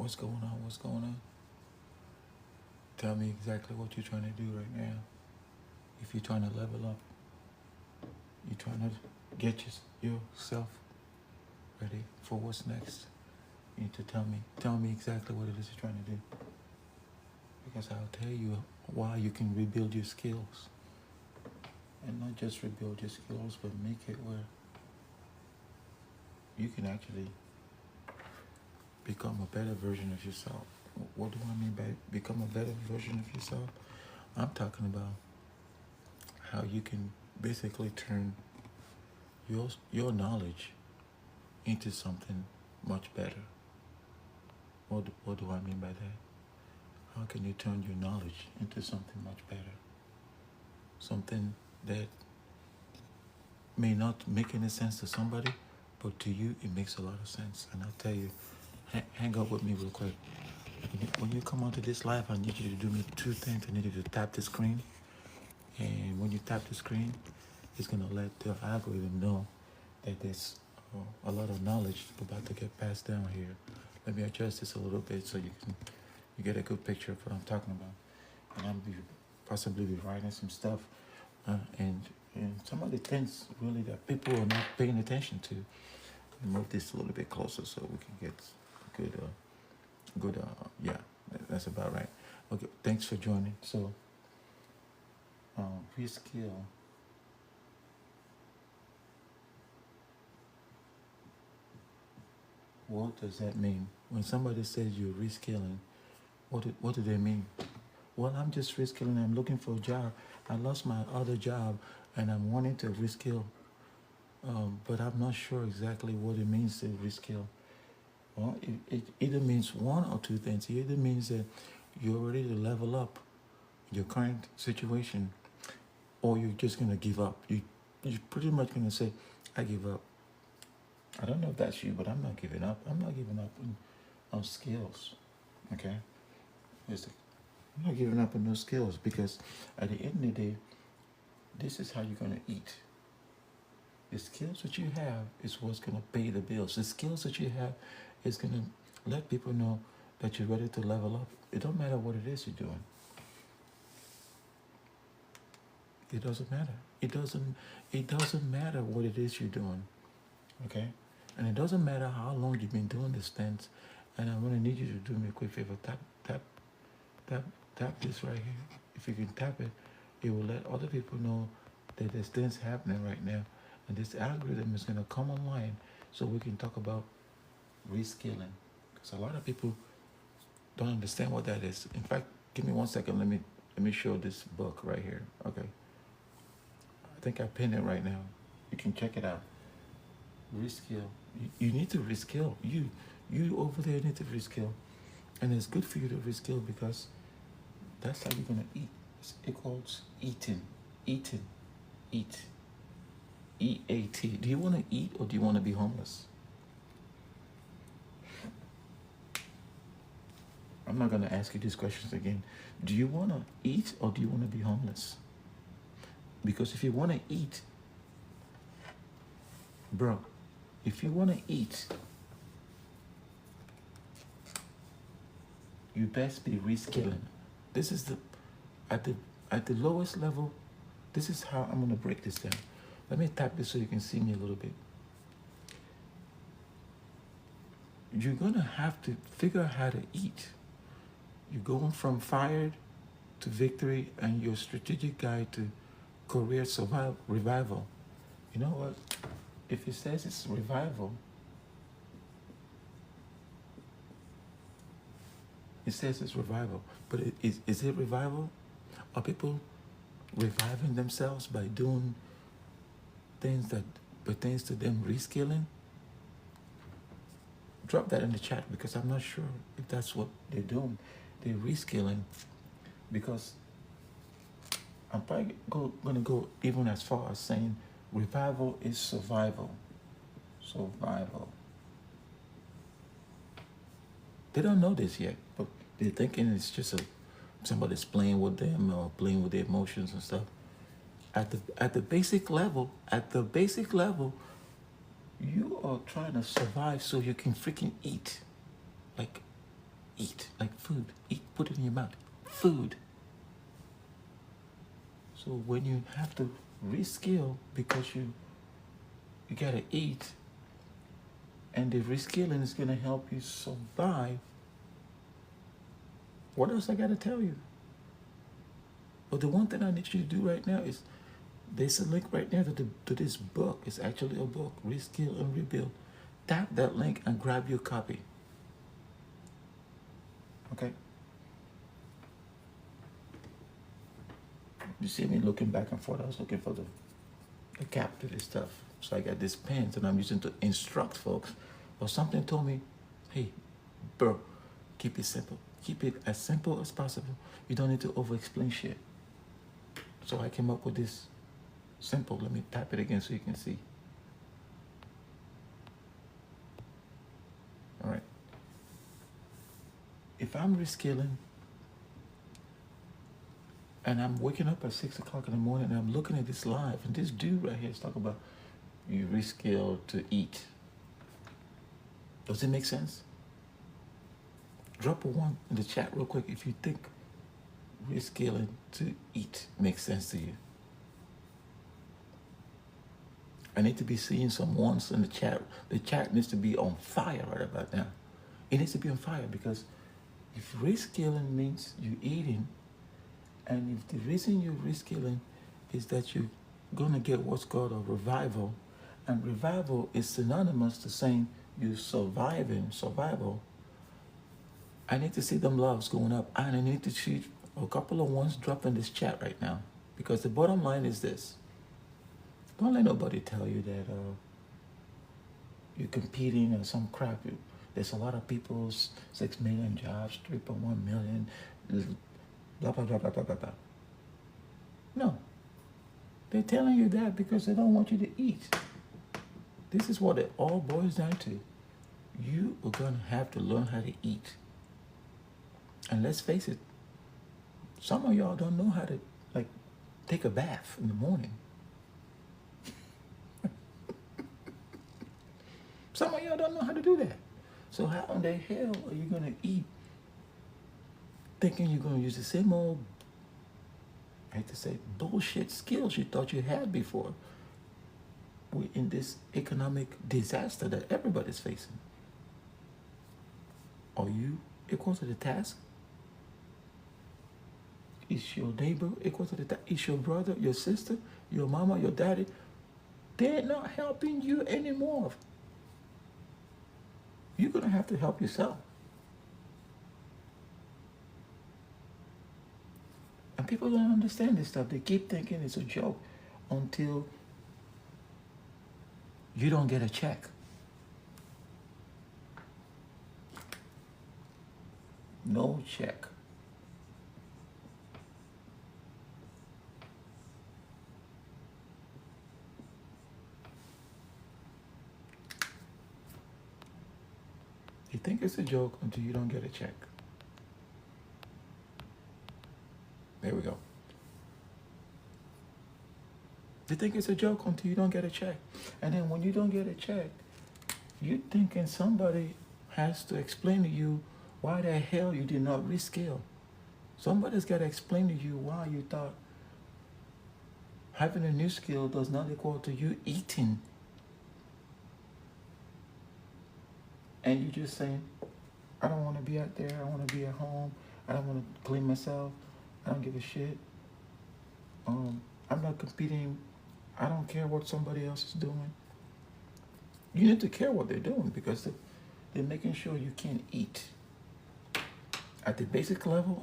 What's going on? What's going on? Tell me exactly what you're trying to do right now. If you're trying to level up, you're trying to get yourself ready for what's next. You need to tell me. Tell me exactly what it is you're trying to do. Because I'll tell you why you can rebuild your skills. And not just rebuild your skills, but make it where you can actually become a better version of yourself. What do I mean by become a better version of yourself? I'm talking about how you can basically turn your knowledge into something much better. What do I mean by that? How can you turn your knowledge into something much better? Something that may not make any sense to somebody, but to you it makes a lot of sense. And I'll tell you, hang out with me real quick. When you come onto this live, I need you to do me two things. I need you to tap the screen. And when you tap the screen, it's going to let the algorithm know that there's a lot of knowledge about to get passed down here. Let me adjust this a little bit so you get a good picture of what I'm talking about. And I'm possibly be writing some stuff and some of the things really that people are not paying attention to. Move this a little bit closer so we can get good, yeah, that's about right. Okay, thanks for joining. So, reskill. What does that mean? When somebody says you're reskilling, what do they mean? Well, I'm just reskilling. I'm looking for a job. I lost my other job, and I'm wanting to reskill. But I'm not sure exactly what it means to reskill. Well, it either means one or two things. It either means that you're ready to level up your current situation, or you're just gonna give up. You're pretty much gonna say, "I give up." I don't know if that's you, but I'm not giving up. I'm not giving up on skills. Okay, I'm not giving up on those skills because at the end of the day, this is how you're gonna eat. The skills that you have is what's gonna pay the bills. The skills that you have is gonna let people know that you're ready to level up. It don't matter what it is you're doing. It doesn't matter. It doesn't matter what it is you're doing. Okay? And it doesn't matter how long you've been doing this things. And I'm gonna need you to do me a quick favor. Tap tap tap this right here. If you can tap it, it will let other people know that there's things happening right now. And this algorithm is gonna come online so we can talk about reskilling. Because a lot of people don't understand what that is. In fact, give me 1 second. Let me show this book right here. Okay. I think I pinned it right now. You can check it out. Reskill. You need to reskill. You over there need to reskill. And it's good for you to reskill because that's how you're gonna eat. It's equals eating. Eating. Eat. EAT. Do you wanna eat or do you wanna be homeless? I'm not gonna ask you these questions again. Do you wanna eat or do you wanna be homeless? Because if you wanna eat, bro, if you wanna eat, you best be reskilling. This is at the lowest level. This is how I'm gonna break this down. Let me tap this so you can see me a little bit. You're gonna have to figure out how to eat. You're going from fired to victory and your strategic guide to career survival revival. You know what? If it says it's revival, it says it's revival. But is it revival? Are people reviving themselves by doing things that pertains to them reskilling? Drop that in the chat because I'm not sure if that's what they're doing. They're reskilling because I'm probably going to go even as far as saying revival is survival. Survival. They don't know this yet, but they're thinking it's just somebody's playing with them or playing with their emotions and stuff. At the basic level, you are trying to survive so you can freaking eat. Like, eat, like food. Eat, put it in your mouth. Food. So when you have to reskill because you gotta eat, and the reskilling is gonna help you survive, what else I gotta tell you? But the one thing I need you to do right now is there's a link right now to this book. It's actually a book, Reskill and Rebuild. Tap that link and grab your copy. Okay? You see me looking back and forth. I was looking for the cap to this stuff. So I got this pen that I'm using to instruct folks. But something told me, hey, bro, keep it simple. Keep it as simple as possible. You don't need to over-explain shit. So I came up with this simple. Let me type it again so you can see. All right. If I'm reskilling and I'm waking up at 6 o'clock in the morning and I'm looking at this live, and this dude right here is talking about you reskill to eat. Does it make sense? Drop a 1 in the chat real quick if you think reskilling to eat makes sense to you. I need to be seeing some ones in the chat. The chat needs to be on fire right about now. It needs to be on fire because if reskilling means you eating, and if the reason you're reskilling is that you're gonna get what's called a revival, and revival is synonymous to saying you're survival, I need to see them loves going up, and I need to see a couple of ones drop in this chat right now. Because the bottom line is this. Don't let nobody tell you that you're competing or some crap. There's a lot of people, 6 million jobs, 3.1 million, blah, blah, blah, blah, blah, blah, blah. No. They're telling you that because they don't want you to eat. This is what it all boils down to. You are going to have to learn how to eat. And let's face it, some of y'all don't know how to, like, take a bath in the morning. Some of y'all don't know how to do that. So how in the hell are you going to eat thinking you're going to use the same old, I hate to say, bullshit skills you thought you had before? We're in this economic disaster that everybody's facing. Are you equal to the task? Is your neighbor equal to the task? Is your brother, your sister, your mama, your daddy? They're not helping you anymore. You're going to have to help yourself. And people don't understand this stuff. They keep thinking it's a joke until you don't get a check. No check. You think it's a joke until you don't get a check. There we go. You think it's a joke until you don't get a check. And then when you don't get a check, you're thinking somebody has to explain to you why the hell you did not reskill. Somebody's got to explain to you why you thought having a new skill does not equal to you eating. And you're just saying, I don't want to be out there. I want to be at home. I don't want to clean myself. I don't give a shit. I'm not competing. I don't care what somebody else is doing. You need to care what they're doing because they're making sure you can't eat. At the basic level,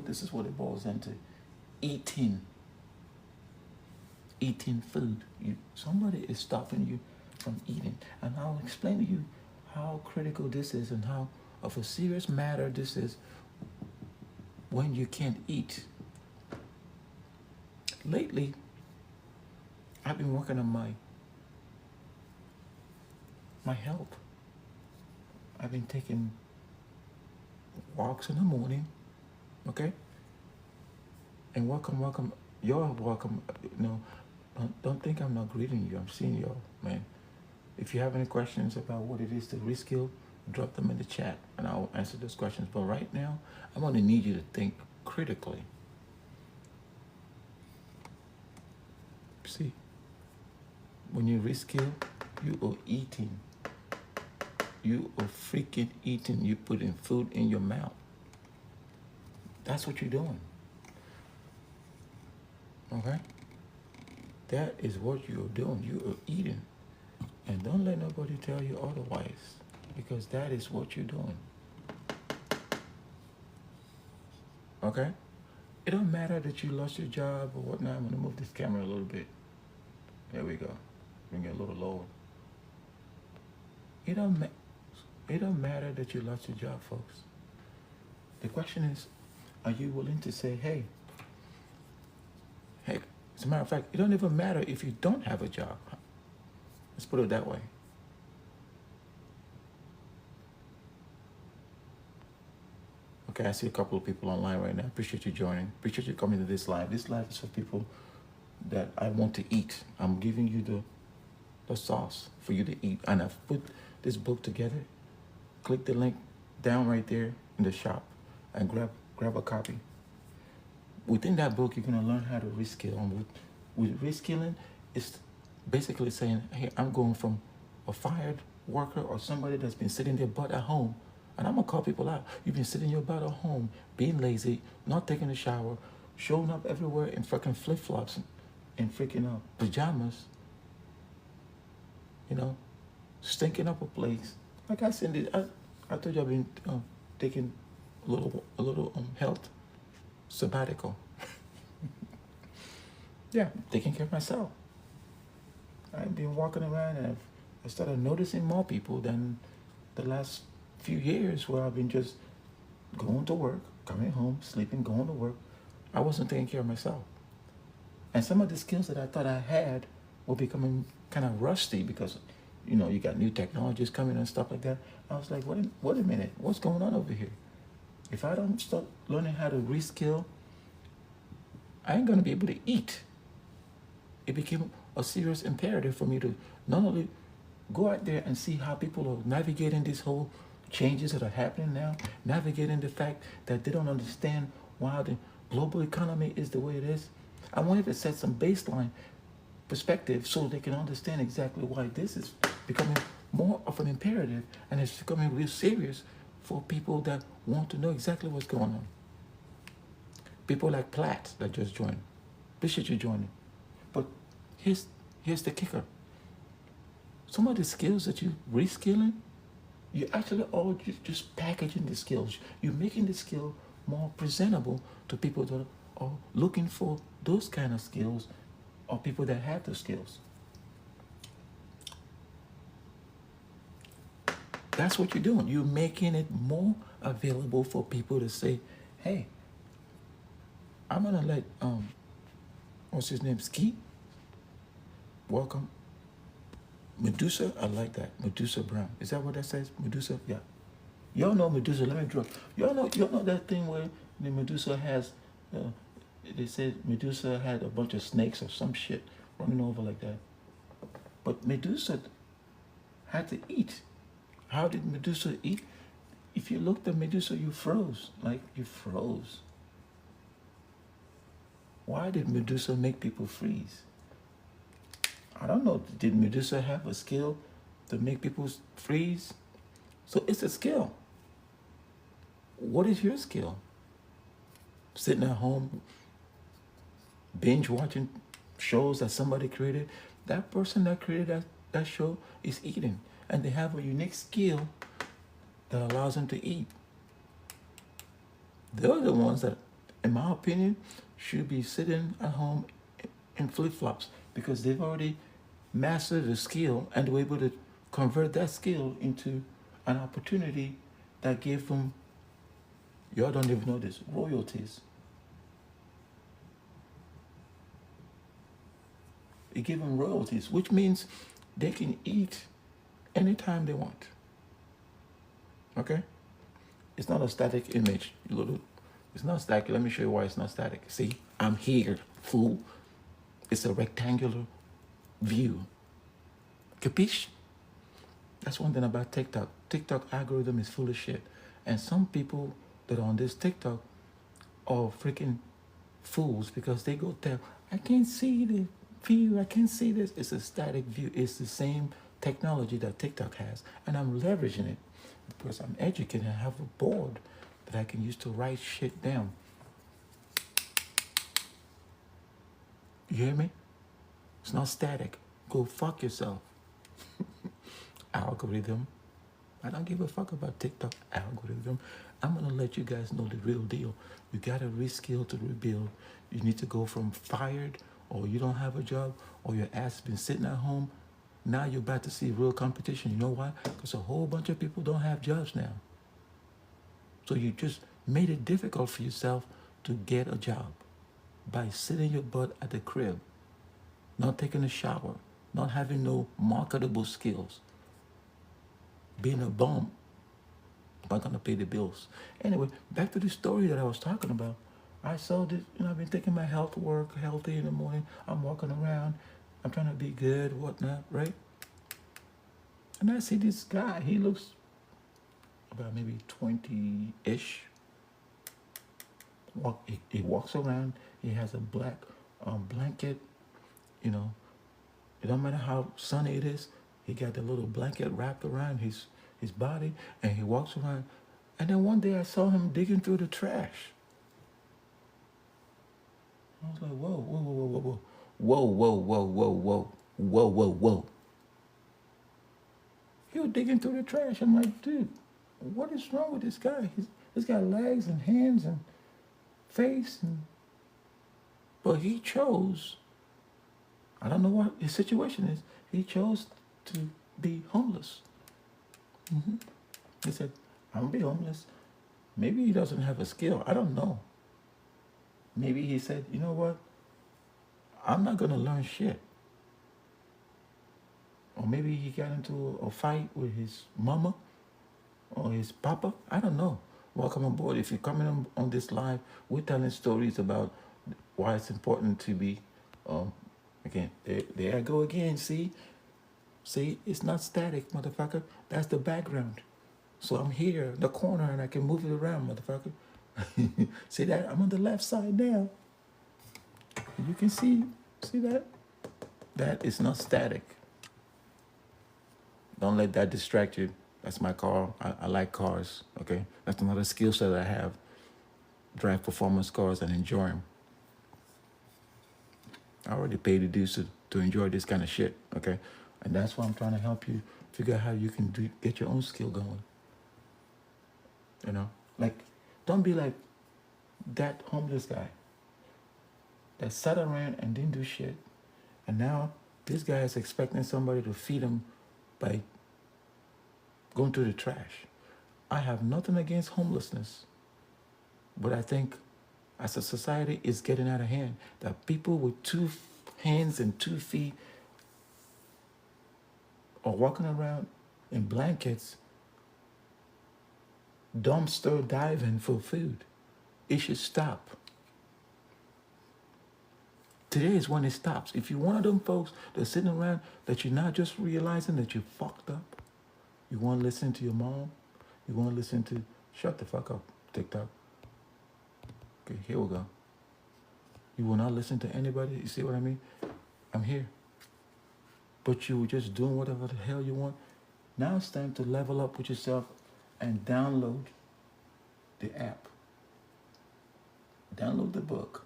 this is what it boils into. Eating. Eating food. Somebody is stopping you from eating. And I'll explain to you how critical this is and how of a serious matter this is when you can't eat. Lately, I've been working on my health. I've been taking walks in the morning, okay? And welcome. Y'all welcome. Don't think I'm not greeting you. I'm seeing y'all, man. If you have any questions about what it is to reskill, drop them in the chat and I'll answer those questions. But right now, I'm going to need you to think critically. See, when you reskill, you are eating. You are freaking eating. You're putting food in your mouth. That's what you're doing. Okay? That is what you're doing. You are eating. And don't let nobody tell you otherwise, because that is what you're doing. Okay? It don't matter that you lost your job or whatnot. I'm going to move this camera a little bit. There we go. Bring it a little lower. It don't matter that you lost your job, folks. The question is, are you willing to say, hey, as a matter of fact, it don't even matter if you don't have a job. Let's put it that way. Okay, I see a couple of people online right now. Appreciate you joining. Appreciate you coming to this live. This live is for people that I want to eat. I'm giving you the sauce for you to eat. And I've put this book together. Click the link down right there in the shop and grab a copy. Within that book, you're going to learn how to reskill. And with reskilling, it's basically saying, hey, I'm going from a fired worker or somebody that's been sitting their butt at home. And I'm going to call people out. You've been sitting your butt at home, being lazy, not taking a shower, showing up everywhere in freaking flip-flops and freaking pajamas, you know, stinking up a place. Like I said, I told you I've been taking a little health sabbatical. Yeah, taking care of myself. I've been walking around and I started noticing more people than the last few years where I've been just going to work, coming home, sleeping, going to work. I wasn't taking care of myself. And some of the skills that I thought I had were becoming kind of rusty because, you know, you got new technologies coming and stuff like that. I was like, wait a minute, what's going on over here? If I don't start learning how to reskill, I ain't going to be able to eat. It became a serious imperative for me to not only go out there and see how people are navigating these whole changes that are happening now, navigating the fact that they don't understand why the global economy is the way it is. I wanted to set some baseline perspective so they can understand exactly why this is becoming more of an imperative and it's becoming real serious for people that want to know exactly what's going on. People like Platt that just joined. Appreciate you joining. But here's the kicker. Some of the skills that you're reskilling, you're actually all just packaging the skills. You're making the skill more presentable to people that are looking for those kind of skills or people that have those skills. That's what you're doing. You're making it more available for people to say, hey, I'm going to let, what's his name, Ski? Welcome. Medusa, I like that. Medusa Brown. Is that what that says? Medusa? Yeah. Y'all know Medusa. Let me drop. Y'all know that thing where the Medusa has, they said Medusa had a bunch of snakes or some shit running over like that. But Medusa had to eat. How did Medusa eat? If you looked at Medusa, you froze. Like, you froze. Why did Medusa make people freeze? I don't know. Did Medusa have a skill to make people freeze? So it's a skill. What is your skill? Sitting at home, binge watching shows that somebody created. That person that created that show is eating. And they have a unique skill that allows them to eat. They're the ones that, in my opinion, should be sitting at home in flip-flops because they've already mastered the skill and were able to convert that skill into an opportunity that gave them, y'all don't even know this, royalties. It gave them royalties, which means they can eat anytime they want. Okay? It's not a static image. It's not static. Let me show you why it's not static. See, I'm here, fool. It's a rectangular view. Capiche? That's one thing about TikTok. TikTok algorithm is full of shit. And some people that are on this TikTok are freaking fools because they go tell, I can't see the view, I can't see this. It's a static view. It's the same technology that TikTok has. And I'm leveraging it because I'm educated and have a board that I can use to write shit down. You hear me? It's not static. Go fuck yourself. Algorithm. I don't give a fuck about TikTok algorithm. I'm gonna let you guys know the real deal. You gotta reskill to rebuild. You need to go from fired or you don't have a job or your ass has been sitting at home. Now you're about to see real competition. You know why? Because a whole bunch of people don't have jobs now. So you just made it difficult for yourself to get a job by sitting your butt at the crib, not taking a shower, not having no marketable skills, being a bum, not gonna pay the bills. Anyway, back to the story that I was talking about. I saw this, I've been taking my health work, healthy in the morning. I'm walking around. I'm trying to be good, whatnot, right? And I see this guy. He looks about maybe 20-ish. He walks around. He has a black blanket. It don't matter how sunny it is. He got the little blanket wrapped around his body, and he walks around. And then one day I saw him digging through the trash. I was like, whoa, whoa, whoa, whoa, whoa, whoa, whoa, whoa, whoa, whoa, whoa, whoa, whoa. He was digging through the trash. I'm like, dude, what is wrong with this guy? He's got legs and hands and face, but he chose. I don't know what his situation is. He chose to be homeless. Mm-hmm. He said, I'm gonna be homeless. Maybe he doesn't have a skill. I don't know. Maybe he said, you know what? I'm not gonna learn shit. Or maybe he got into a fight with his mama or his papa. I don't know. Welcome aboard. If you're coming on this live, we're telling stories about why it's important to be, again, there I go again, see, it's not static, motherfucker. That's the background. So I'm here in the corner and I can move it around, motherfucker. See that? I'm on the left side now. You can see that? That is not static. Don't let that distract you. That's my car. I like cars, okay? That's another skill set I have. Drive performance cars and enjoy them. I already paid the dues to enjoy this kind of shit, okay? And that's why I'm trying to help you figure out how you can get your own skill going. Like, don't be like that homeless guy that sat around and didn't do shit. And now this guy is expecting somebody to feed him by going through the trash. I have nothing against homelessness, but I think as a society it's getting out of hand that people with 2 hands and 2 feet are walking around in blankets, dumpster diving for food. It should stop. Today is when it stops. If you're one of them folks that's sitting around that you're not just realizing that you fucked up, you want to listen to your mom, you want to listen to, shut the fuck up, TikTok. Okay, here we go. You will not listen to anybody, you see what I mean? I'm here. But you were just doing whatever the hell you want. Now it's time to level up with yourself and download the app. Download the book.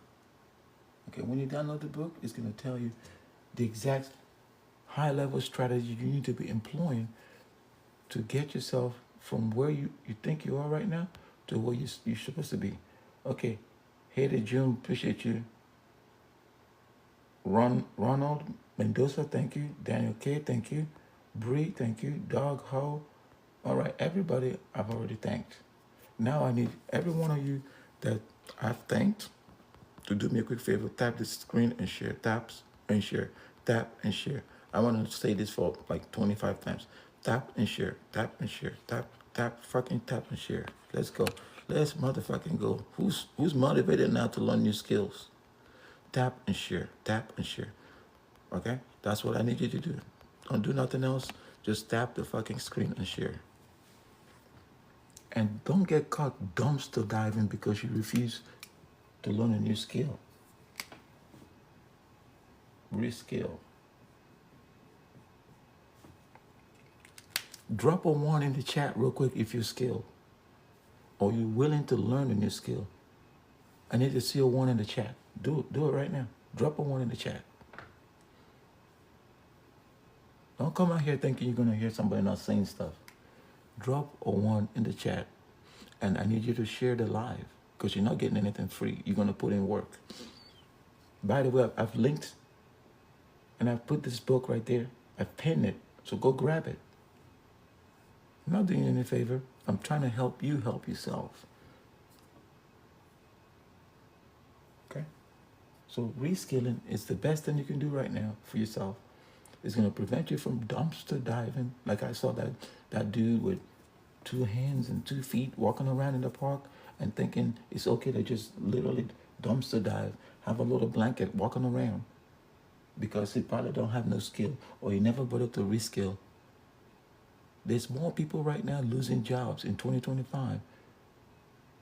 Okay, when you download the book, it's going to tell you the exact high-level strategy you need to be employing to get yourself from where you think you are right now to where you're supposed to be. Okay, Hater June, appreciate you. Ronald Mendoza, thank you. Daniel K, thank you. Bree, thank you. Dog Ho. All right, everybody I've already thanked. Now I need every one of you that I've thanked to do me a quick favor. Tap the screen and share. Taps and share. Tap and share. I want to say this for like 25 times. Tap and share. Tap and share. Tap, fucking tap and share. Let's go. Let's motherfucking go. Who's motivated now to learn new skills? Tap and share. Tap and share. Okay? That's what I need you to do. Don't do nothing else. Just tap the fucking screen and share. And don't get caught dumpster diving because you refuse to learn a new skill. Reskill. Drop a one in the chat real quick if you're skilled or you're willing to learn a new skill. I need to see a one in the chat. Do it right now. Drop a one in the chat. Don't come out here thinking you're going to hear somebody not saying stuff. Drop a one in the chat. And I need you to share the live because you're not getting anything free. You're going to put in work. By the way, I've linked and I've put this book right there. I've pinned it. So go grab it. I'm not doing you any favor. I'm trying to help you help yourself. Okay? So reskilling is the best thing you can do right now for yourself. It's going to prevent you from dumpster diving. Like I saw that dude with 2 hands and 2 feet walking around in the park and thinking it's okay to just literally dumpster dive, have a little blanket walking around because he probably don't have no skill or he never bothered to reskill. There's more people right now losing jobs in 2025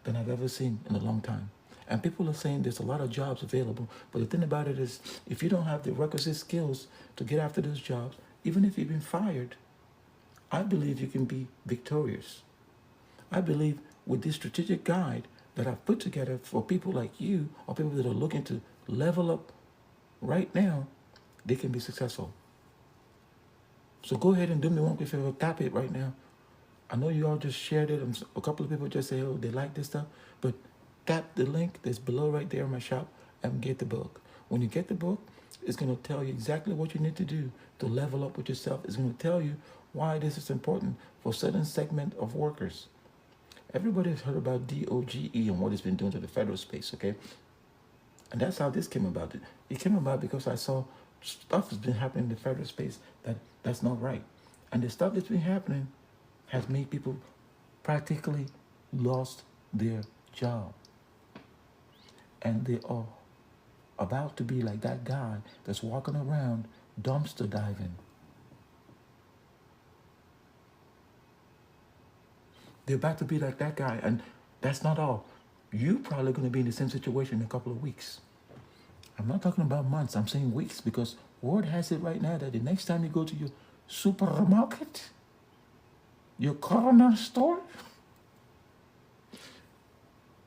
than I've ever seen in a long time. And people are saying there's a lot of jobs available. But the thing about it is, if you don't have the requisite skills to get after those jobs, even if you've been fired, I believe you can be victorious. I believe with this strategic guide that I've put together for people like you or people that are looking to level up right now, they can be successful. So go ahead and do me one quick favor, tap it right now. I know you all just shared it, and a couple of people just say, oh, they like this stuff, but tap the link that's below right there in my shop and get the book. When you get the book, it's going to tell you exactly what you need to do to level up with yourself. It's going to tell you why this is important for a certain segment of workers. Everybody has heard about DOGE and what it's been doing to the federal space, okay? And that's how this came about. It came about because I saw stuff has been happening in the federal space that's not right. And the stuff that's been happening has made people practically lost their job. And they are about to be like that guy that's walking around dumpster diving. They're about to be like that guy. And that's not all. You're probably going to be in the same situation in a couple of weeks. I'm not talking about months. I'm saying weeks because word has it right now that the next time you go to your supermarket, your corner store,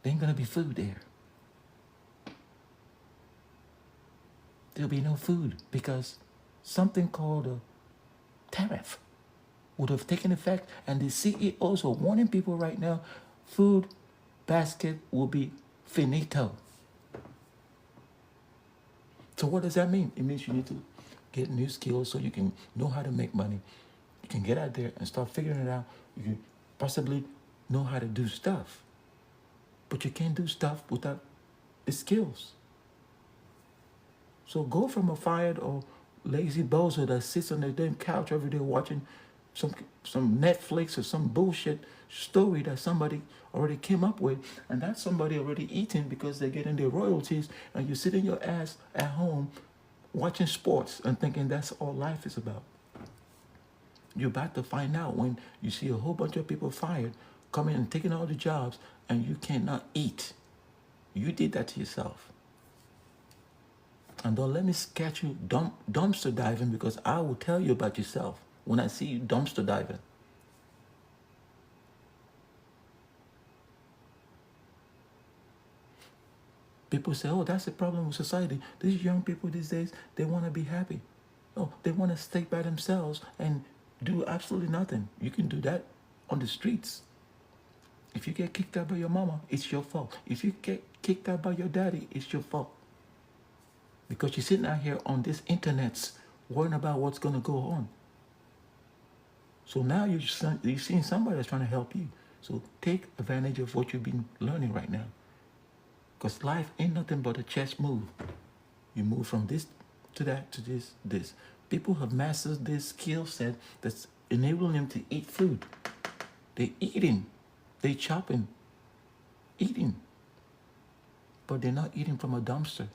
there ain't going to be food there. There'll be no food because something called a tariff would have taken effect, and the CEOs are warning people right now, food basket will be finito. So what does that mean? It means you need to get new skills so you can know how to make money. You can get out there and start figuring it out. You can possibly know how to do stuff. But you can't do stuff without the skills. So go from a fired or lazy bozo that sits on their damn couch every day watching some Netflix or some bullshit story that somebody already came up with, and that's somebody already eating because they're getting their royalties, and you're sitting your ass at home watching sports and thinking that's all life is about. You're about to find out when you see a whole bunch of people fired, coming and taking all the jobs, and you cannot eat. You did that to yourself. And don't let me catch you dumpster diving because I will tell you about yourself when I see you dumpster diving. People say, oh, that's the problem with society. These young people these days, they want to be happy. No, they want to stay by themselves and do absolutely nothing. You can do that on the streets. If you get kicked out by your mama, it's your fault. If you get kicked out by your daddy, it's your fault. Because you're sitting out here on this internet worrying about what's going to go on. So now you're seeing somebody that's trying to help you. So take advantage of what you've been learning right now. Because life ain't nothing but a chess move. You move from this to that to this. People have mastered this skill set that's enabling them to eat food. They're eating. They're chopping. Eating. But they're not eating from a dumpster.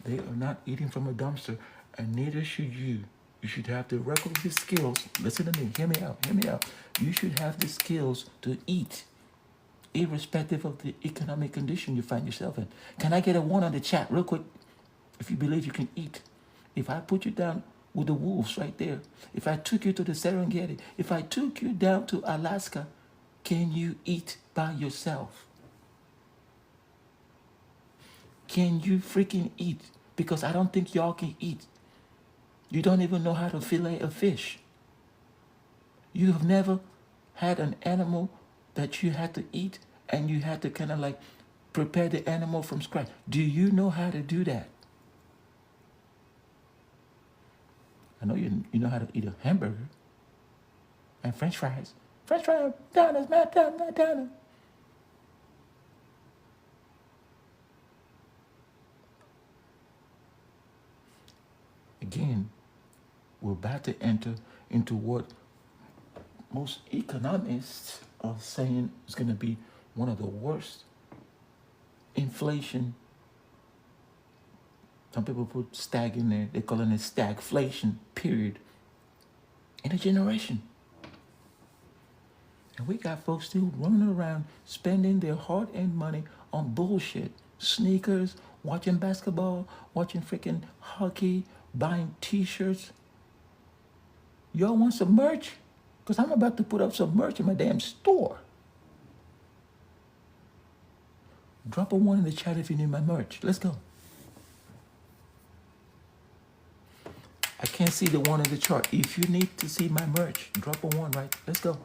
They are not eating from a dumpster, and neither should you. You should have the requisite skills. Listen to me. Hear me out. Hear me out. You should have the skills to eat, irrespective of the economic condition you find yourself in. Can I get a one on the chat real quick? If you believe you can eat. If I put you down with the wolves right there, if I took you to the Serengeti, if I took you down to Alaska, can you eat by yourself? Can you freaking eat? Because I don't think y'all can eat. You don't even know how to fillet a fish. You have never had an animal that you had to eat and you had to kind of like prepare the animal from scratch. Do you know how to do that? I know you know how to eat a hamburger and French fries. French fries, McDonald's, McDonald's. Again, we're about to enter into what most economists are saying is going to be one of the worst inflation. Some people put stag in there. They're calling it stagflation, period, in a generation. And we got folks still running around spending their hard-earned money on bullshit. Sneakers, watching basketball, watching freaking hockey, buying t-shirts. Y'all want some merch? Because I'm about to put up some merch in my damn store. Drop a one in the chat if you need my merch. Let's go. I can't see the one in the chart. If you need to see my merch, drop a one, right? Let's go.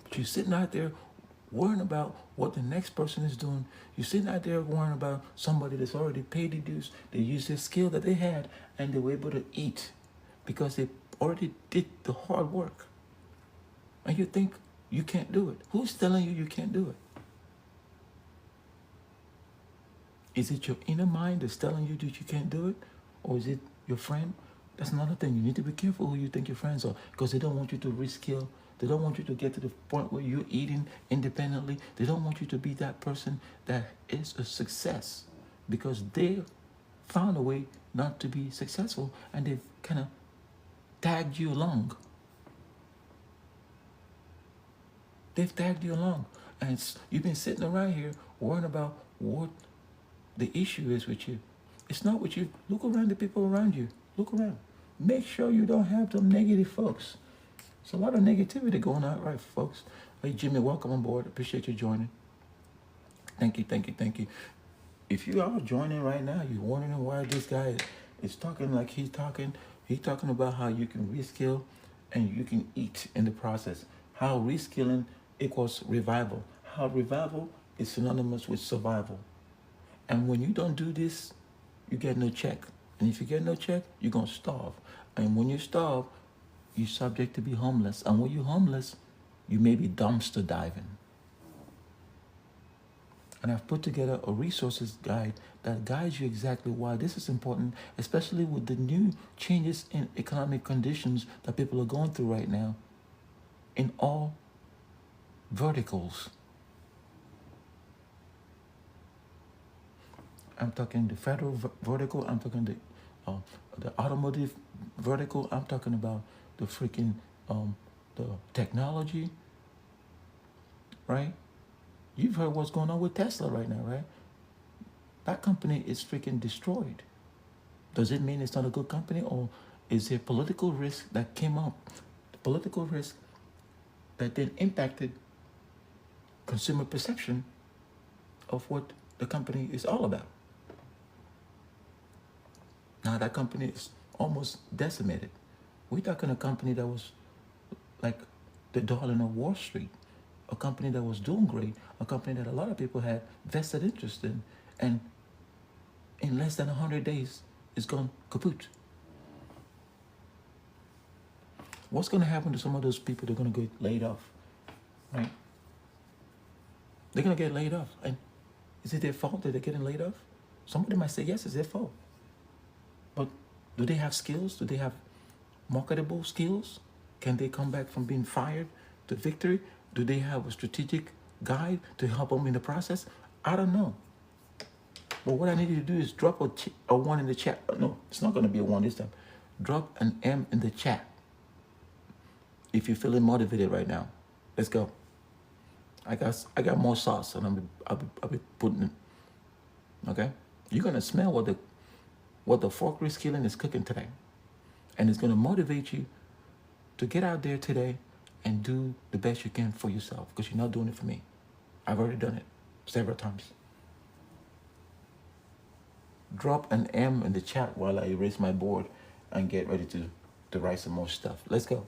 But you're sitting out there worrying about what the next person is doing. You're sitting out there worrying about somebody that's already paid the dues. They used their skill that they had and they were able to eat because they already did the hard work. And you think you can't do it. Who's telling you you can't do it? Is it your inner mind that's telling you that you can't do it? Or is it your friend? That's another thing. You need to be careful who you think your friends are because they don't want you to reskill. They don't want you to get to the point where you're eating independently. They don't want you to be that person that is a success because they found a way not to be successful and they've kind of tagged you along. They've tagged you along. And you've been sitting around here worrying about what the issue is with you. It's not with you. Look around the people around you. Look around. Make sure you don't have them negative folks. There's a lot of negativity going on, right, folks? Hey, Jimmy, welcome on board. Appreciate you joining. Thank you, thank you, thank you. If you are joining right now, you're wondering why this guy is talking like he's talking. He's talking about how you can reskill and you can eat in the process. How reskilling equals revival. How revival is synonymous with survival. And when you don't do this, you get no check. And if you get no check, you're going to starve. And when you starve, you're subject to be homeless. And when you're homeless, you may be dumpster diving. And I've put together a resources guide that guides you exactly why this is important, especially with the new changes in economic conditions that people are going through right now in all verticals. I'm talking the federal vertical. I'm talking the automotive vertical. I'm talking about the freaking the technology, right? You've heard what's going on with Tesla right now, right? That company is freaking destroyed. Does it mean it's not a good company, or is there political risk that came up? The political risk that then impacted consumer perception of what the company is all about. Now that company is almost decimated. We're talking a company that was like the darling of Wall Street, a company that was doing great, a company that a lot of people had vested interest in, and in less than 100 days, it's gone kaput. What's going to happen to some of those people? They're going to get laid off, right? They're going to get laid off. And is it their fault that they're getting laid off? Somebody might say, yes, it's their fault. But do they have skills? Do they have marketable skills? Can they come back from being fired to victory? Do they have a strategic guide to help them in the process? I don't know. But what I need you to do is drop a one in the chat. No, it's not going to be a one this time. Drop an M in the chat if you're feeling motivated right now. Let's go. I got more sauce, and I'll be putting it. Okay, you're gonna smell what the fork reskilling is cooking today, and it's gonna motivate you to get out there today and do the best you can for yourself, because you're not doing it for me. I've already done it several times. Drop an M in the chat while I erase my board and get ready to write some more stuff. Let's go.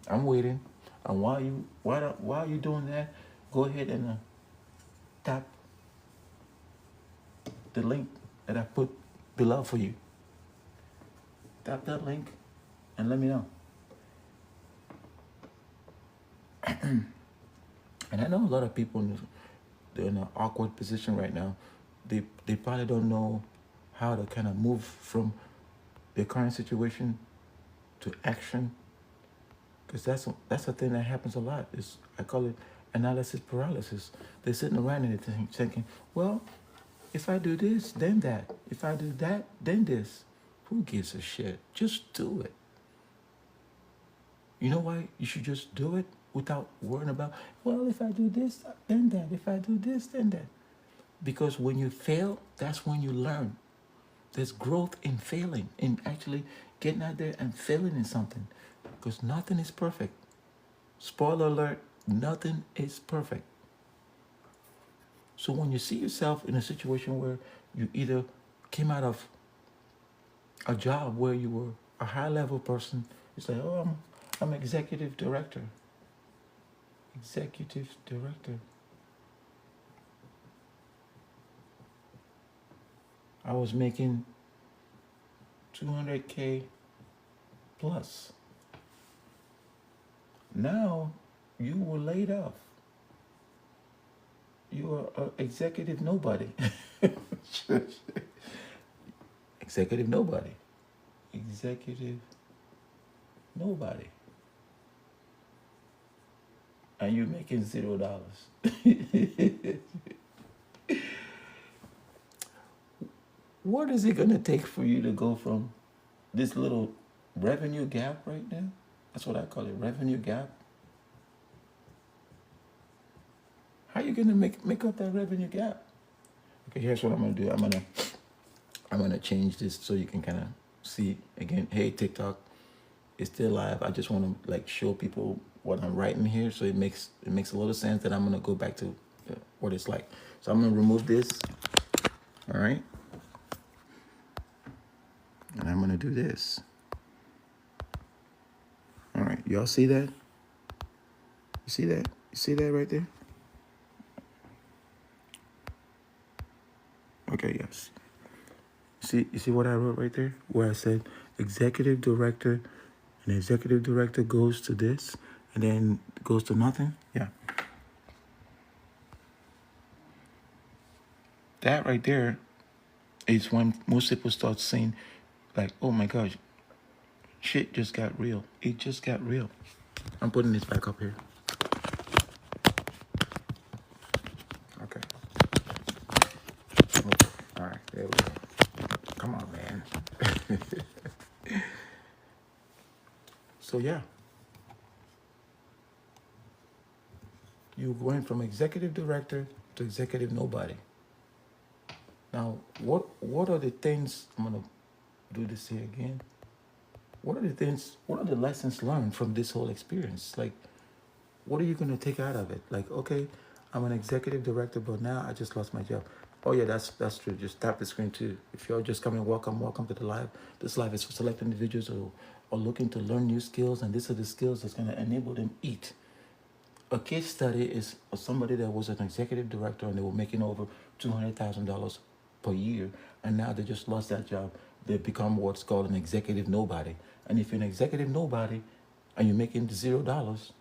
I'm waiting. And while you doing that, go ahead and tap the link that I put below for you. Tap that link and let me know. And I know a lot of people, they're in an awkward position right now. They probably don't know how to kind of move from their current situation to action, because that's a thing that happens a lot. I call it analysis paralysis. They're sitting around and they're thinking, well, if I do this, then that. If I do that, then this. Who gives a shit? Just do it. You know why you should just do it without worrying about, well, if I do this, then that. If I do this, then that. Because when you fail, that's when you learn. There's growth in failing, in actually getting out there and failing in something. Because nothing is perfect. Spoiler alert, nothing is perfect. So when you see yourself in a situation where you either came out of a job where you were a high-level person, you say, oh, I'm executive director. Executive director. I was making 200K plus. Now you were laid off. You are an executive nobody. Executive nobody. Executive nobody. And you're making $0. What is it going to take for you to go from this little revenue gap right now? That's what I call it, revenue gap. How are you going to make up that revenue gap? Okay, here's what I'm going to do. I'm gonna change this so you can kind of see again. Hey, TikTok, it's still live. I just want to like show people what I'm writing here, so it makes a lot of sense that I'm gonna go back to what it's like. So I'm gonna remove this. All right. And I'm gonna do this. All right, y'all see that? You see that? You see that right there? Okay, yes. You see what I wrote right there? Where I said executive director, and executive director goes to this, and then goes to nothing? Yeah. That right there is when most people start saying, like, oh my gosh, shit just got real. It just got real. I'm putting this back up here. Okay. All right, there we go. Come on, man. So yeah, you went from executive director to executive nobody. Now, what are the things, I'm gonna do this here again. What are the lessons learned from this whole experience? Like, what are you gonna take out of it? Like, okay, I'm an executive director, but now I just lost my job. Oh yeah, that's true. Just tap the screen too. If you're just coming, welcome to the live. This live is for select individuals who are looking to learn new skills, and these are the skills that's gonna enable them eat. A case study is somebody that was an executive director and they were making over $200,000 per year, and now they just lost that job. They become what's called an executive nobody. And if you're an executive nobody and you're making $0,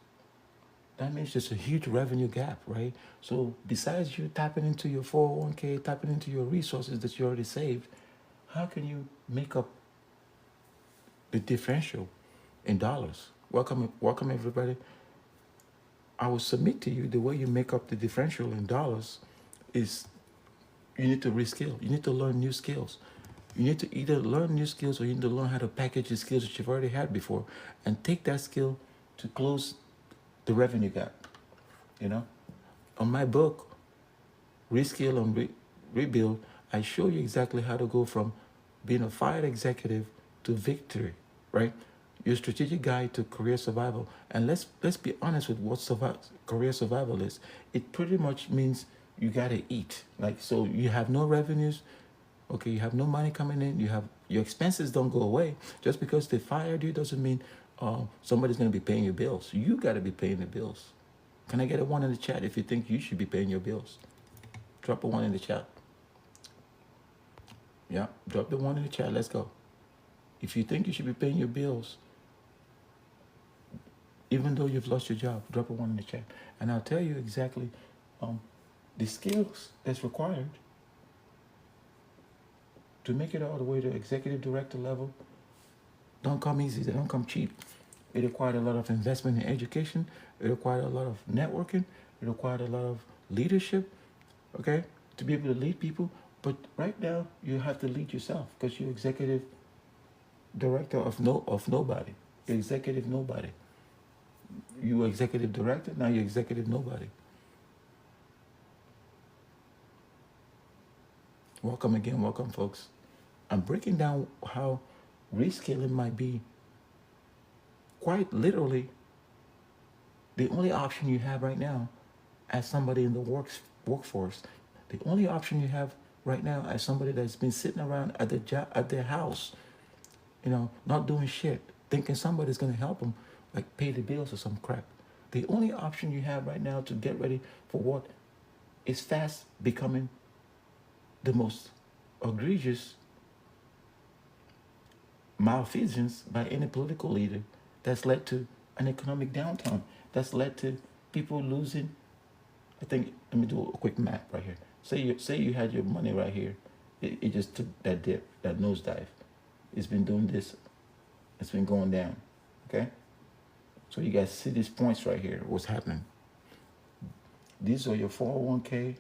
that means there's a huge revenue gap, right? So besides you tapping into your 401k, tapping into your resources that you already saved, how can you make up the differential in dollars? Welcome everybody. I will submit to you the way you make up the differential in dollars is You need to reskill. You need to learn new skills. You need to either learn new skills or you need to learn how to package the skills that you've already had before and take that skill to close the revenue gap. You know, on my book, Reskill and Rebuild, I show you exactly how to go from being a fired executive to victory, right? Your strategic guide to career survival. And let's be honest with what career survival is. It pretty much means you gotta eat. Like, so you have no revenues, okay, you have no money coming in, you have your expenses don't go away. Just because they fired you doesn't mean somebody's gonna be paying your bills. You gotta be paying the bills. Can I get a 1 in the chat if you think you should be paying your bills? Drop a 1 in the chat. Yeah, drop the 1 in the chat. Let's go. If you think you should be paying your bills, even though you've lost your job, drop a 1 in the chat. And I'll tell you exactly the skills that's required to make it all the way to executive director level. Don't come easy. They don't come cheap. It required a lot of investment in education. It required a lot of networking. It required a lot of leadership, okay, to be able to lead people. But right now, you have to lead yourself because you're executive director of nobody. You're executive nobody. You were executive director, now you're executive nobody. Welcome again, welcome folks. I'm breaking down how reskilling might be quite literally the only option you have right now as somebody in the workforce. The only option you have right now as somebody that's been sitting around at their house, you know, not doing shit, thinking somebody's gonna help them, like pay the bills or some crap. The only option you have right now to get ready for what is fast becoming the most egregious malfeasance by any political leader that's led to an economic downturn, that's led to people losing. I think, let me do a quick map right here. Say you had your money right here. It just took that dip, that nosedive. It's been doing this. It's been going down, okay? So you guys see these points right here, what's happening. These are your 401k.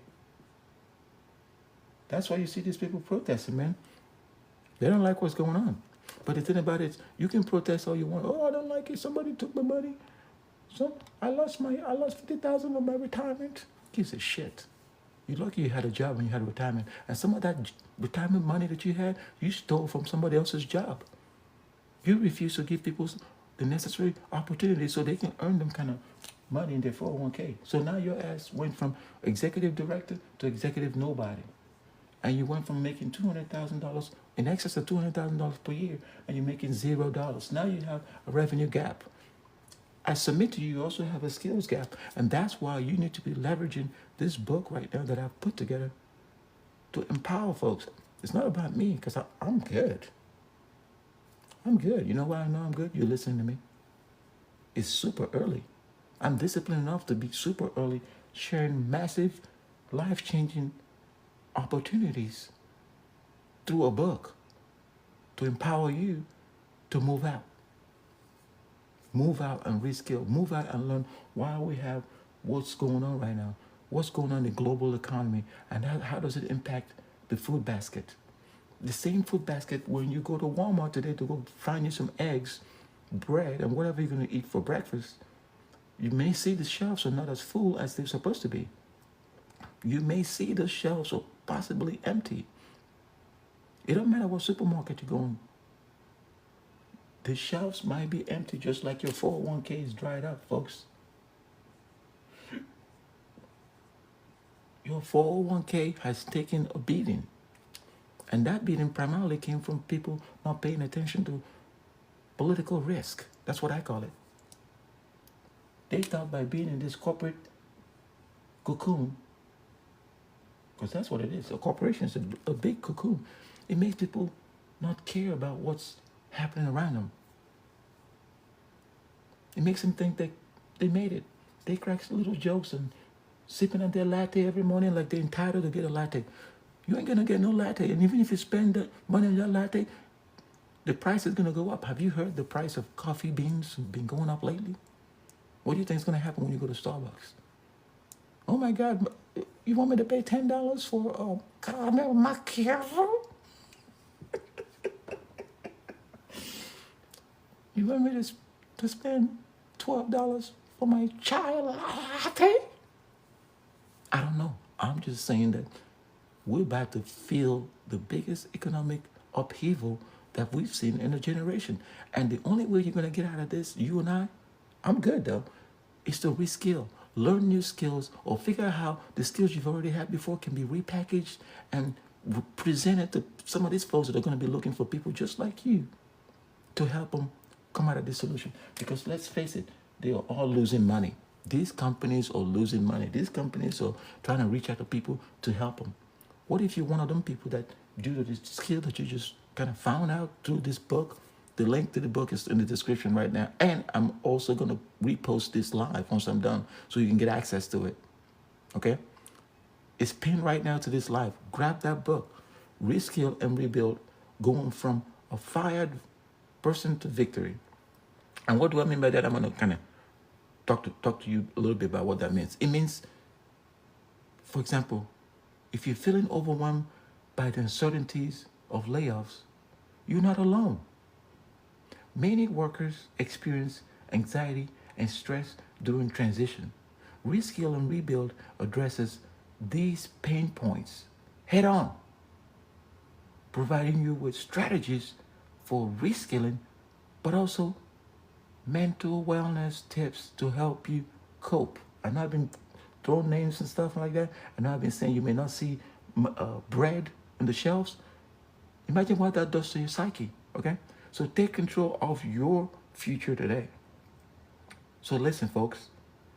That's why you see these people protesting, man. They don't like what's going on. But the thing about it is, you can protest all you want. Oh, I don't like it. Somebody took my money. I lost $50,000 of my retirement. Gives a shit. You're lucky you had a job and you had a retirement. And some of that retirement money that you had, you stole from somebody else's job. You refuse to give people the necessary opportunity so they can earn them kind of money in their 401k. So now your ass went from executive director to executive nobody. And you went from making $200,000, in excess of $200,000 per year, and you're making $0. Now you have a revenue gap. I submit to you, you also have a skills gap. And that's why you need to be leveraging this book right now that I've put together to empower folks. It's not about me, because I'm good. I'm good. You know why I know I'm good? You're listening to me. It's super early. I'm disciplined enough to be super early, sharing massive, life-changing opportunities through a book to empower you to move out. Move out and reskill. Move out and learn why we have what's going on right now. What's going on in the global economy, and how does it impact the food basket? The same food basket when you go to Walmart today to go find you some eggs, bread, and whatever you're going to eat for breakfast, you may see the shelves are not as full as they're supposed to be. You may see the shelves are possibly empty. It don't matter what supermarket you're going. The shelves might be empty just like your 401k is dried up, folks. Your 401k has taken a beating. And that beating primarily came from people not paying attention to political risk. That's what I call it. They thought by being in this corporate cocoon, because that's what it is. A corporation is a big cocoon. It makes people not care about what's happening around them. It makes them think that they made it. They crack little jokes and sipping on their latte every morning like they're entitled to get a latte. You ain't gonna get no latte. And even if you spend the money on your latte, the price is gonna go up. Have you heard the price of coffee beans been going up lately? What do you think is gonna happen when you go to Starbucks? Oh my God, You want me to pay $10 for caramel macchiato? You want me to spend $12 for my chai latte? I don't know. I'm just saying that we're about to feel the biggest economic upheaval that we've seen in a generation. And the only way you're going to get out of this, you and I'm good though, is to reskill, learn new skills, or figure out how the skills you've already had before can be repackaged and presented to some of these folks that are going to be looking for people just like you to help them come out of this solution. Because let's face it, they are all losing money. These companies are losing money. These companies are trying to reach out to people to help them. What if you're one of them people that, due to this skill that you just kind of found out through this book, the link to the book is in the description right now. And I'm also going to repost this live once I'm done so you can get access to it. Okay? It's pinned right now to this live. Grab that book, Reskill and Rebuild, going from a fired person to victory. And what do I mean by that? I'm going to kind of talk to you a little bit about what that means. It means, for example, if you're feeling overwhelmed by the uncertainties of layoffs, you're not alone. Many workers experience anxiety and stress during transition. Reskill and Rebuild addresses these pain points head on, providing you with strategies for reskilling, but also mental wellness tips to help you cope. I know I've been throwing names and stuff like that. I know I've been saying you may not see bread in the shelves. Imagine what that does to your psyche, okay? So take control of your future today. So listen, folks,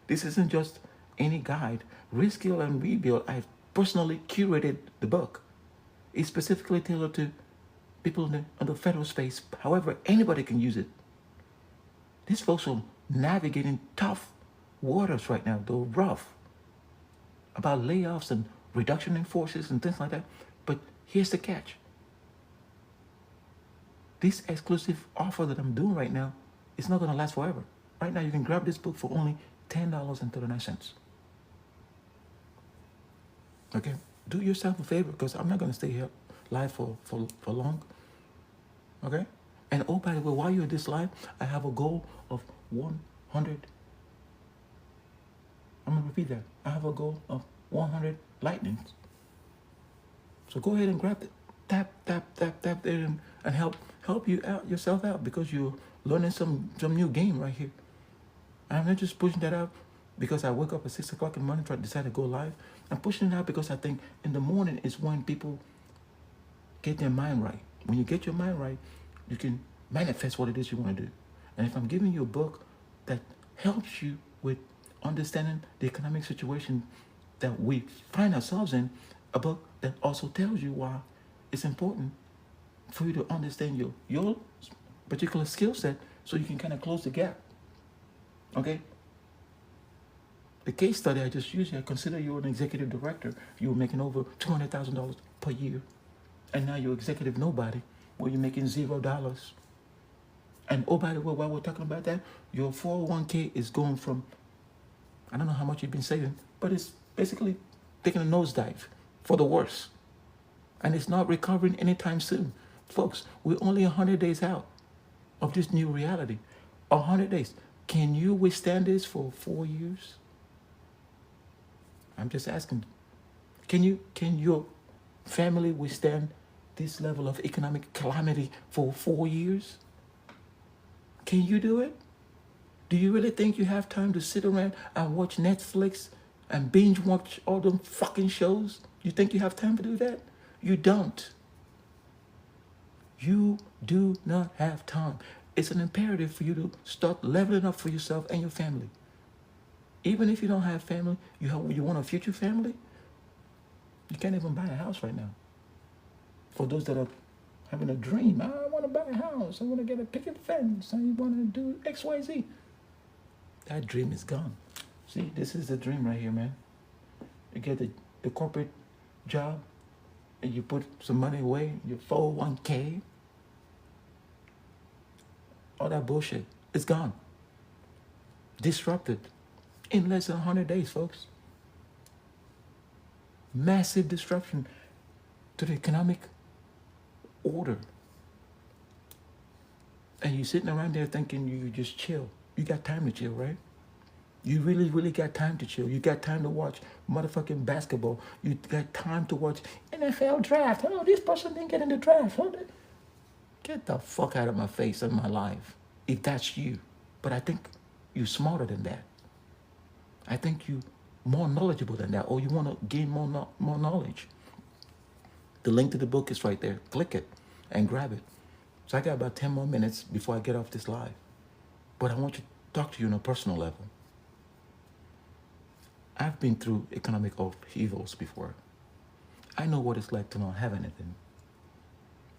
this isn't just any guide. Reskill and Rebuild, I've personally curated the book. It's specifically tailored to people in the federal space. However, anybody can use it. These folks are navigating tough waters right now. They're rough about layoffs and reduction in forces and things like that. But here's the catch. This exclusive offer that I'm doing right now is not going to last forever. Right now, you can grab this book for only $10.39. Okay? Do yourself a favor, because I'm not going to stay here live for long. Okay? And oh, by the way, while you're at this live, I have a goal of 100. I'm going to repeat that. I have a goal of 100 lightnings. So go ahead and grab it. Tap there and help you out, yourself out, because you're learning some new game right here. I'm not just pushing that out because I wake up at 6 o'clock in the morning trying to decide to go live. I'm pushing it out because I think in the morning is when people get their mind right. When you get your mind right, you can manifest what it is you want to do. And if I'm giving you a book that helps you with understanding the economic situation that we find ourselves in, a book that also tells you why it's important for you to understand your particular skill set so you can kind of close the gap. Okay? The case study I just used here, consider you're an executive director. You were making over $200,000 per year. And now you're executive nobody, where you're making $0. And oh, by the way, while we're talking about that, your 401k is going from, I don't know how much you've been saving, but it's basically taking a nosedive for the worse. And it's not recovering anytime soon. Folks, we're only 100 days out of this new reality. 100 days. Can you withstand this for 4 years? I'm just asking. Can your family withstand this level of economic calamity for 4 years? Can you do it? Do you really think you have time to sit around and watch Netflix and binge watch all them fucking shows? You think you have time to do that? You don't. You do not have time. It's an imperative for you to start leveling up for yourself and your family. Even if you don't have family, you want a future family, you can't even buy a house right now. For those that are having a dream, I want to buy a house, I want to get a picket fence, I want to do X, Y, Z. That dream is gone. See, this is the dream right here, man. You get the corporate job, and you put some money away, your 401k, all that bullshit, it's gone. Disrupted in less than 100 days, folks. massive disruption to the economic order. And you're sitting around there thinking you just chill. You got time to chill, right? You really, really got time to chill. You got time to watch motherfucking basketball. You got time to watch NFL draft. Oh, this person didn't get in the draft. Oh, get the fuck out of my face and my life. If that's you. But I think you're smarter than that. I think you more knowledgeable than that. Or you want to gain more knowledge. The link to the book is right there. Click it and grab it. So I got about 10 more minutes before I get off this live. But I want to talk to you on a personal level. I've been through economic upheavals before. I know what it's like to not have anything.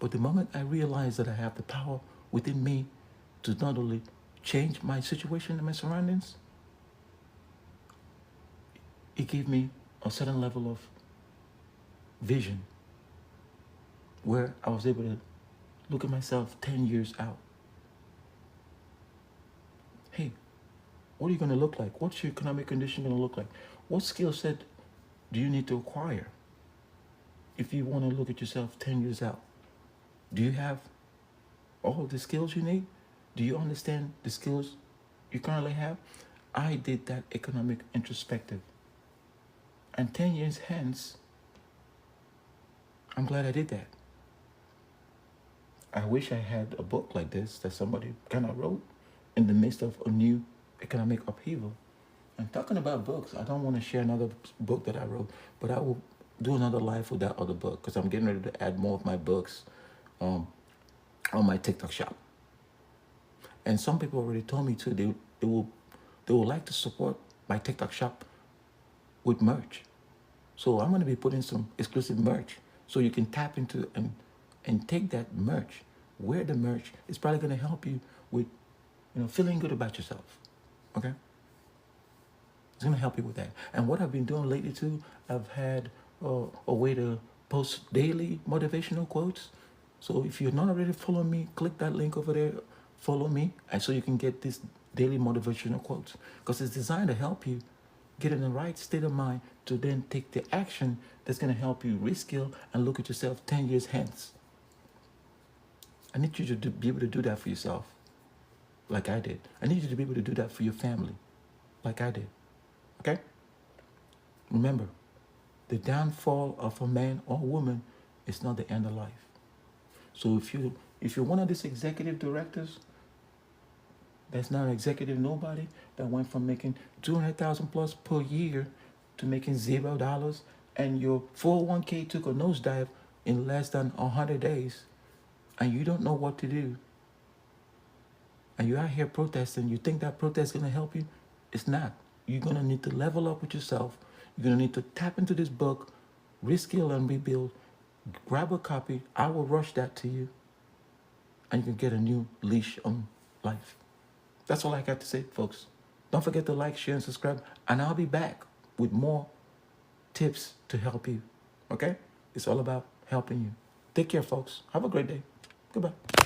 But the moment I realized that I have the power within me to not only change my situation and my surroundings, it gave me a certain level of vision where I was able to look at myself 10 years out. Hey, what are you going to look like? What's your economic condition going to look like? What skill set do you need to acquire if you want to look at yourself 10 years out? Do you have all the skills you need? Do you understand the skills you currently have? I did that economic introspective. And 10 years hence, I'm glad I did that. I wish I had a book like this that somebody kind of wrote in the midst of a new economic upheaval. And talking about books, I don't want to share another book that I wrote, but I will do another live with that other book because I'm getting ready to add more of my books on my TikTok shop. And some people already told me too, they would like to support my TikTok shop with merch. So I'm going to be putting some exclusive merch so you can tap into and take that merch, wear the merch. It's probably going to help you with, feeling good about yourself. Okay? It's going to help you with that. And what I've been doing lately too, I've had a way to post daily motivational quotes. So if you're not already following me, click that link over there, follow me, and so you can get this daily motivational quotes. Because it's designed to help you get in the right state of mind to then take the action that's going to help you reskill and look at yourself 10 years hence. I need you to be able to do that for yourself, like I did. I need you to be able to do that for your family, like I did. Okay? Remember, the downfall of a man or woman is not the end of life. So if you're one of these executive directors that's now an executive nobody that went from making $200,000 plus per year to making $0, and your 401k took a nosedive in less than 100 days, and you don't know what to do, and you're out here protesting, you think that protest is going to help you? It's not. You're going to need to level up with yourself. You're going to need to tap into this book, Reskill and Rebuild. Grab a copy. I will rush that to you, and you can get a new leash on life. That's all I got to say, folks. Don't forget to like, share, and subscribe, and I'll be back with more tips to help you. Okay? It's all about helping you. Take care, folks. Have a great day. Goodbye.